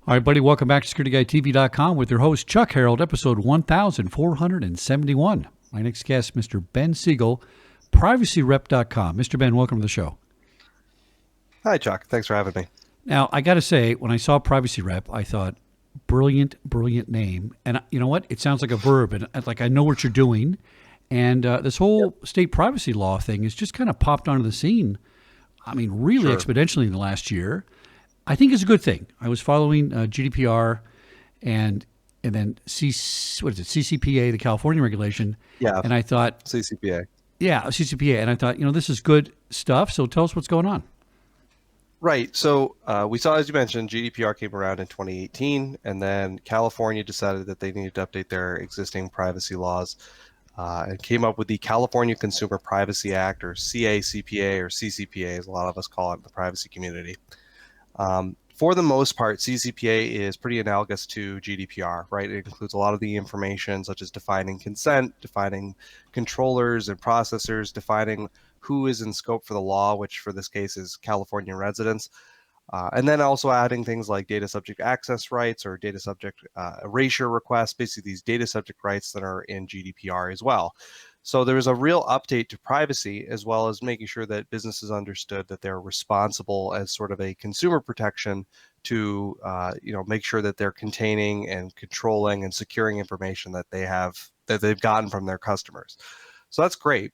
All right, buddy, welcome back to SecurityGuideTV.com with your host, Chuck Harold, episode 1471. My next guest, Mr. Ben Siegel, PrivacyRep.com. Mr. Ben, welcome to the show. Hi, Chuck. Thanks for having me. Now, I got to say, when I saw Privacy Rep, I thought, brilliant, brilliant name. And you know what? It sounds like a verb, and like I know what you're doing. And this whole state privacy law thing has just kind of popped onto the scene. I mean, really Sure. exponentially in the last year. I think it's a good thing. I was following GDPR and then what is it, CCPA, the California regulation, Yeah, and I thought, CCPA. yeah, CCPA, and I thought, this is good stuff. So tell us what's going on. Right. So we saw, as you mentioned, GDPR came around in 2018, and then California decided that they needed to update their existing privacy laws and came up with the California Consumer Privacy Act, or CACPA, or CCPA, as a lot of us call it in the privacy community. For the most part, CCPA is pretty analogous to GDPR, right? It includes a lot of the information such as defining consent, defining controllers and processors, defining who is in scope for the law, which for this case is California residents, and then also adding things like data subject access rights or data subject erasure requests, basically these data subject rights that are in GDPR as well. So there was a real update to privacy, as well as making sure that businesses understood that they're responsible as sort of a consumer protection to make sure that they're containing and controlling and securing information that they've gotten from their customers. So that's great.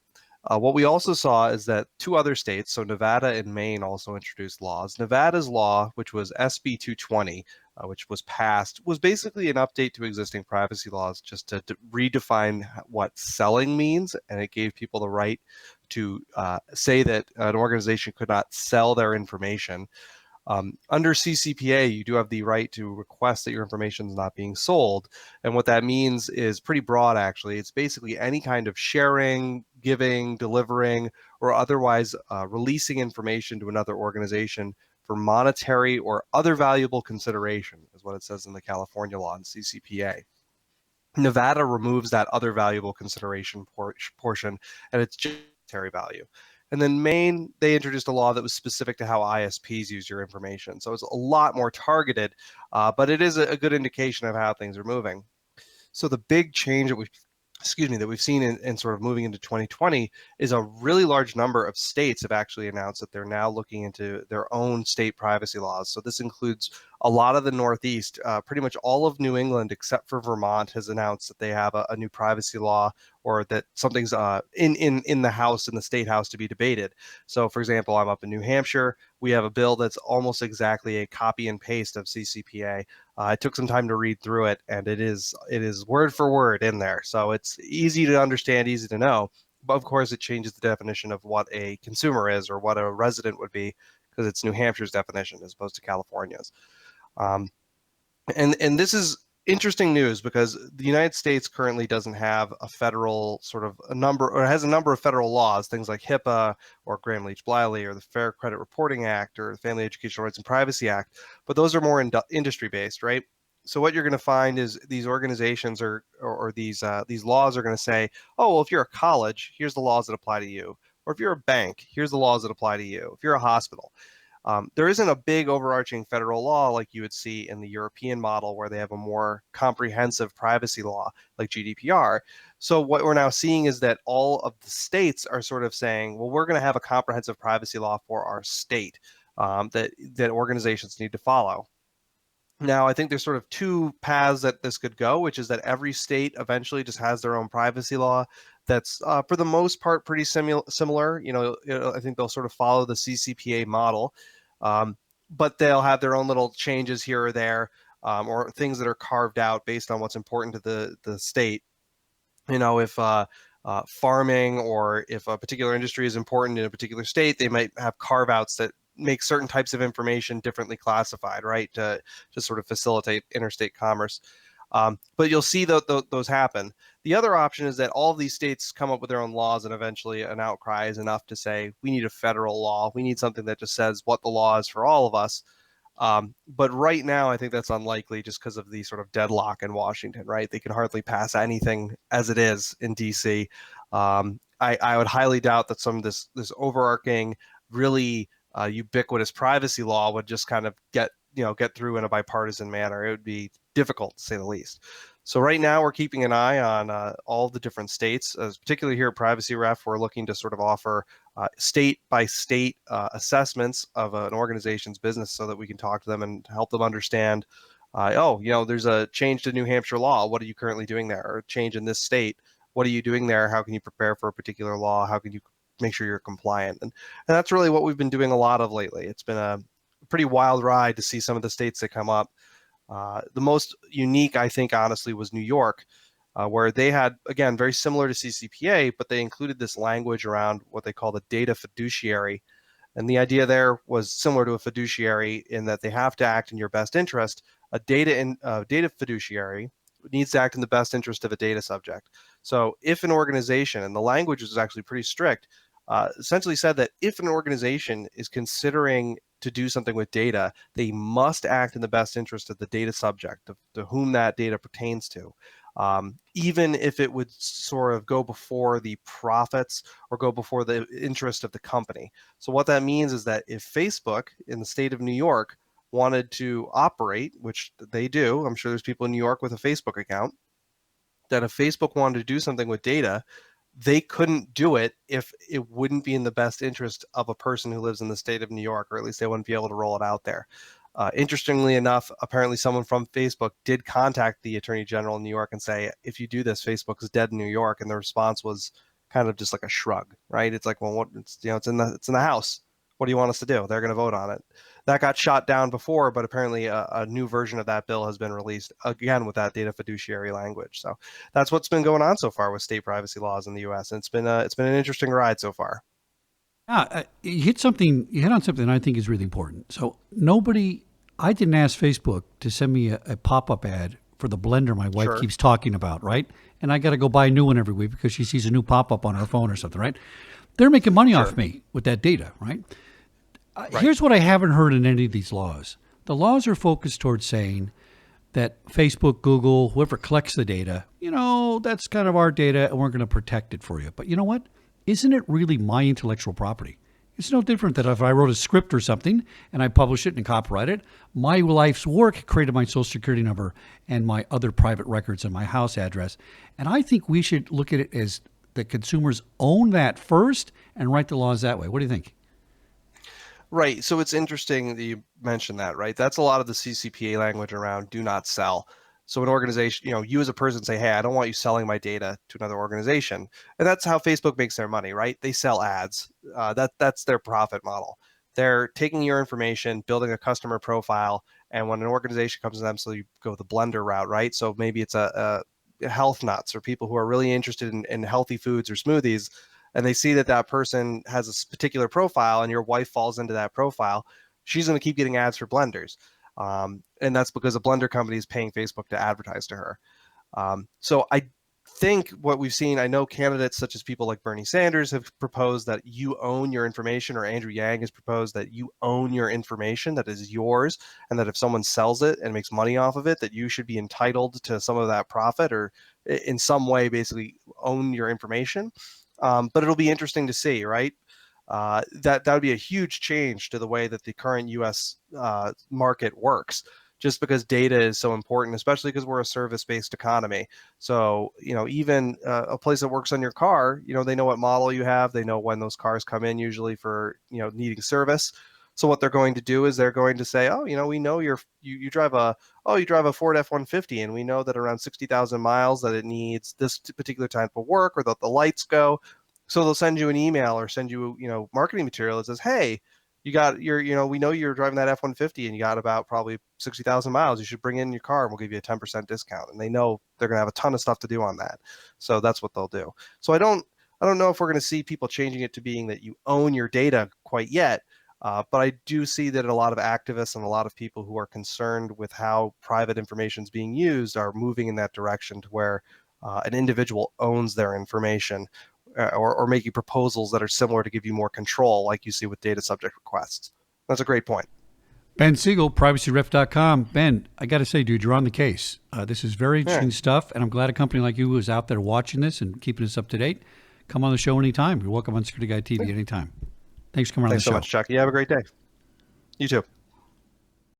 What we also saw is that two other states, so Nevada and Maine, also introduced laws. Nevada's law, which was SB 220, which was passed, was basically an update to existing privacy laws just to redefine what selling means, and it gave people the right to say that an organization could not sell their information. Under CCPA, you do have the right to request that your information is not being sold. And what that means is pretty broad, actually. It's basically any kind of sharing, giving, delivering, or otherwise releasing information to another organization for monetary or other valuable consideration, is what it says in the California law in CCPA. Nevada removes that other valuable consideration portion, and it's just monetary value. And then Maine, they introduced a law that was specific to how ISPs use your information. So it's a lot more targeted, but it is a good indication of how things are moving. So the big change that we've seen in sort of moving into 2020 is a really large number of states have actually announced that they're now looking into their own state privacy laws. So this includes a lot of the Northeast. Pretty much all of New England, except for Vermont, has announced that they have a new privacy law, or that something's in the House, in the state House, to be debated. So, for example, I'm up in New Hampshire. We have a bill that's almost exactly a copy and paste of CCPA. I took some time to read through it, and it is word for word in there. So it's easy to understand, easy to know. But of course, it changes the definition of what a consumer is, or what a resident would be, because it's New Hampshire's definition as opposed to California's. Um, and this is interesting news, because the United States currently doesn't have a federal sort of a number, or has a number of federal laws, things like HIPAA or Gramm-Leach-Bliley or the Fair Credit Reporting Act or the Family Educational Rights and Privacy Act, but those are more industry based, right? So what you're going to find is these organizations or these laws are going to say, oh, well, if you're a college, here's the laws that apply to you. Or if you're a bank, here's the laws that apply to you. If you're a hospital. There isn't a big overarching federal law like you would see in the European model, where they have a more comprehensive privacy law like GDPR. So what we're now seeing is that all of the states are sort of saying, well, we're going to have a comprehensive privacy law for our state that organizations need to follow. Now, I think there's sort of two paths that this could go, which is that every state eventually just has their own privacy law that's, for the most part, pretty similar. I think they'll sort of follow the CCPA model, but they'll have their own little changes here or there, or things that are carved out based on what's important to the state. If farming, or if a particular industry is important in a particular state, they might have carve outs that make certain types of information differently classified, right, to sort of facilitate interstate commerce. But you'll see those happen. The other option is that all of these states come up with their own laws, and eventually an outcry is enough to say, we need a federal law. We need something that just says what the law is for all of us. But right now, I think that's unlikely, just because of the sort of deadlock in Washington, right? They can hardly pass anything as it is in DC. I would highly doubt that some of this overarching, really ubiquitous privacy law would just kind of get get through in a bipartisan manner. It would be difficult to say the least. So right now we're keeping an eye on all the different states, particularly here at Privacy Ref. We're looking to sort of offer state by state assessments of an organization's business so that we can talk to them and help them understand. There's a change to New Hampshire law. What are you currently doing there? Or a change in this state. What are you doing there? How can you prepare for a particular law? How can you make sure you're compliant? And that's really what we've been doing a lot of lately. It's been a pretty wild ride to see some of the states that come up. The most unique, I think, honestly, was New York, where they had, again, very similar to CCPA, but they included this language around what they call the data fiduciary. And the idea there was similar to a fiduciary in that they have to act in your best interest. A data fiduciary needs to act in the best interest of a data subject. So if an organization, and the language is actually pretty strict, essentially said that if an organization is considering to do something with data, they must act in the best interest of the data subject, to whom that data pertains to. Even if it would sort of go before the profits or go before the interest of the company. So what that means is that if Facebook in the state of New York wanted to operate, which they do, I'm sure there's people in New York with a Facebook account, that if Facebook wanted to do something with data, they couldn't do it if it wouldn't be in the best interest of a person who lives in the state of New York, or at least they wouldn't be able to roll it out there. Interestingly enough, apparently someone from Facebook did contact the Attorney General in New York and say, if you do this, Facebook is dead in New York. And the response was kind of just like a shrug, right? It's like, well, what? It's in the House. What do you want us to do? They're going to vote on it. That got shot down before, but apparently a new version of that bill has been released, again with that data fiduciary language. So that's what's been going on so far with state privacy laws in the U.S. And it's been an interesting ride so far. Yeah, you hit on something I think is really important. So I didn't ask Facebook to send me a pop-up ad for the blender my wife Sure. keeps talking about, right? And I got to go buy a new one every week because she sees a new pop-up on her phone or something, right? They're making money Sure. off me with that data, right? Right. Here's what I haven't heard in any of these laws. The laws are focused towards saying that Facebook, Google, whoever collects the data, that's kind of our data and we're going to protect it for you. But you know what? Isn't it really my intellectual property? It's no different than if I wrote a script or something and I publish it and copyright it. My life's work created my social security number and my other private records and my house address. And I think we should look at it as the consumers own that first and write the laws that way. What do you think? Right. So it's interesting that you mentioned that, right? That's a lot of the CCPA language around do not sell. So an organization, you as a person say, hey, I don't want you selling my data to another organization. And that's how Facebook makes their money, right? They sell ads. That's their profit model. They're taking your information, building a customer profile, and when an organization comes to them, so you go the blender route, right? So maybe it's a health nuts or people who are really interested in healthy foods or smoothies, and they see that that person has a particular profile and your wife falls into that profile, she's going to keep getting ads for blenders. And that's because a blender company is paying Facebook to advertise to her. So I think what we've seen, I know candidates such as people like Bernie Sanders have proposed that you own your information, or Andrew Yang has proposed that you own your information, that is yours, and that if someone sells it and makes money off of it, that you should be entitled to some of that profit, or in some way basically own your information. But it'll be interesting to see, right? That would be a huge change to the way that the current U.S. Market works, just because data is so important, especially because we're a service-based economy. So, even a place that works on your car, they know what model you have. They know when those cars come in, usually for, needing service. So what they're going to do is they're going to say, oh, we know you drive a Ford F-150, and we know that around 60,000 miles that it needs this particular type of work, or that the lights go. So they'll send you an email or send you, marketing material that says, hey, we know you're driving that F-150 and you got about probably 60,000 miles. You should bring in your car and we'll give you a 10% discount. And they know they're going to have a ton of stuff to do on that. So that's what they'll do. So I don't know if we're going to see people changing it to being that you own your data quite yet. But I do see that a lot of activists and a lot of people who are concerned with how private information is being used are moving in that direction, to where an individual owns their information, or making proposals that are similar to give you more control, like you see with data subject requests. That's a great point. Ben Siegel, privacyref.com. Ben, I got to say, dude, you're on the case. This is very interesting stuff, and I'm glad a company like you is out there watching this and keeping us up to date. Come on the show anytime. You're welcome on Security Guy TV anytime. Thanks for coming on the show. Thanks so much, Chuck. You have a great day. You too.